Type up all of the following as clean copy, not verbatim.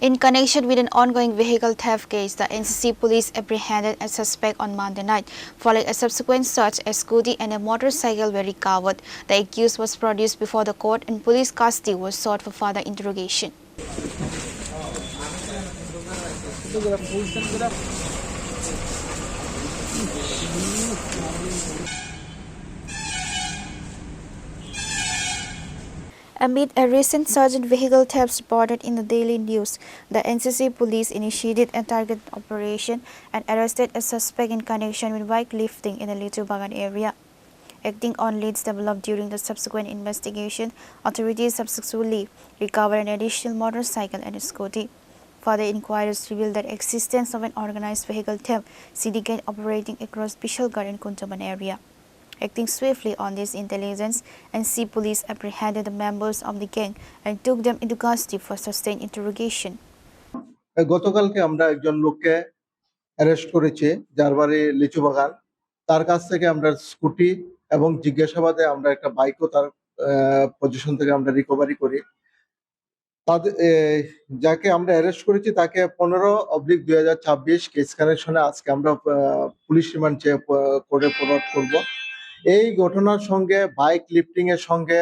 In connection with an ongoing vehicle theft case, the NCC police apprehended a suspect on Monday night. Following a subsequent search, a scooty and a motorcycle were recovered. The accused was produced before the court and police custody was sought for further interrogation. Amid a recent surge in vehicle thefts reported in the Daily News, the NCC police initiated a targeted operation and arrested a suspect in connection with bike lifting in the Litu Bagan area. Acting on leads developed during the subsequent investigation, authorities successfully recovered an additional motorcycle and a scooty. Further inquiries revealed the existence of an organized vehicle theft syndicate operating across Bishalgarh and Kuntaban area. Acting swiftly on this intelligence, NCC police apprehended the members of the gang and took them into custody for sustained interrogation. গতকালকে আমরা একজন লোককে arrest করেছি যার বাড়ি লিচু বাগান। তার কাছ থেকে আমরা স্কুটি এবং জিজ্ঞাসাবাদে আমরা একটা বাইকও তার পজিশন থেকে আমরা রিকভারি করি। যাকে আমরা অ্যারেস্ট করেছি তাকে 15/2026 কেস কানেকশনে আজকে আমরা পুলিশ রিমান্ড চেয়ে কোর্টে ফরওয়ার্ড করব। এই ঘটনার সঙ্গে বাইক লিফটিং এর সঙ্গে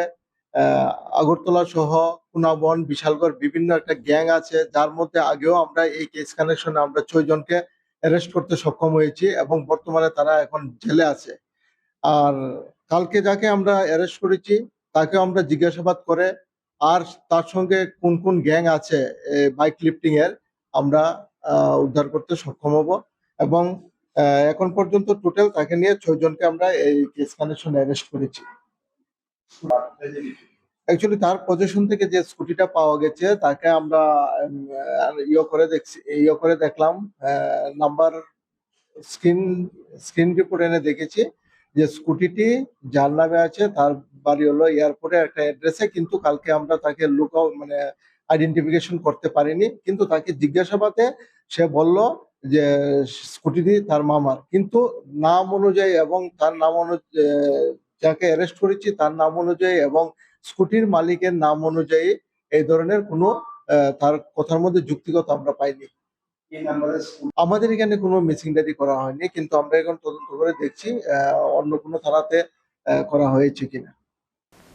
আগরতলা সহ কুনাবন বিশালগড় বিভিন্ন একটা গ্যাং আছে, যার মধ্যে আগেও আমরা এই কেস কানেকশনে আমরা 6 জনকে অ্যারেস্ট করতে সক্ষম হয়েছি এবং বর্তমানে তারা এখন জেলে আছে। আর কালকে যাকে আমরা অ্যারেস্ট করেছি তাকে আমরা জিজ্ঞাসাবাদ করে আর তার সঙ্গে কোন কোন গ্যাং আছে বাইক লিফটিং এর আমরা উদ্ধার করতে সক্ষম হব এবং এখন পর্যন্ত টোটাল তাকে নিয়ে 6 জনকে আমরা এই কেস কানেকশনে অ্যারেস্ট করেছি। অ্যাকচুয়ালি তার পজিশন থেকে যে স্কুটিটা পাওয়া গেছে তাকে আমরা দেখলাম নাম্বার স্ক্রিন রিপোর্ট এনে দেখেছি যে স্কুটিটি যার নামে আছে তার বাড়ি হলো এয়ারপোর্টে একটা অ্যাড্রেসে, কিন্তু কালকে আমরা তাকে আইডেন্টিফিকেশন করতে পারিনি। কিন্তু তাকে জিজ্ঞাসাবাদে সে বলল যে স্কুটিটি তার মামার, কিন্তু নাম অনুযায়ী এবং তার নাম যাকে অ্যারেস্ট করেছি তার নাম অনুযায়ী এবং স্কুটির মালিকের নাম অনুযায়ী এই ধরনের কোনো তার কথার মধ্যে যুক্তিগত আমরা পাইনি। আমাদের এখানে কোনো মিসিং ডায়েরি করা হয়নি, কিন্তু আমরা এখন তদন্ত করে দেখছি অন্য কোনো থানাতে করা হয়েছে কিনা।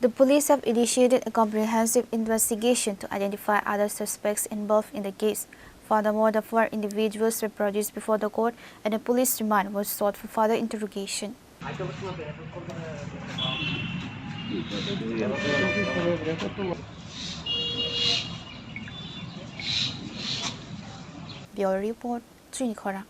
The police have initiated a comprehensive investigation to identify other suspects involved in the case. Furthermore, the 4 individuals were produced before the court and a police remand was sought for further interrogation. Bureau Report, Trini Khora.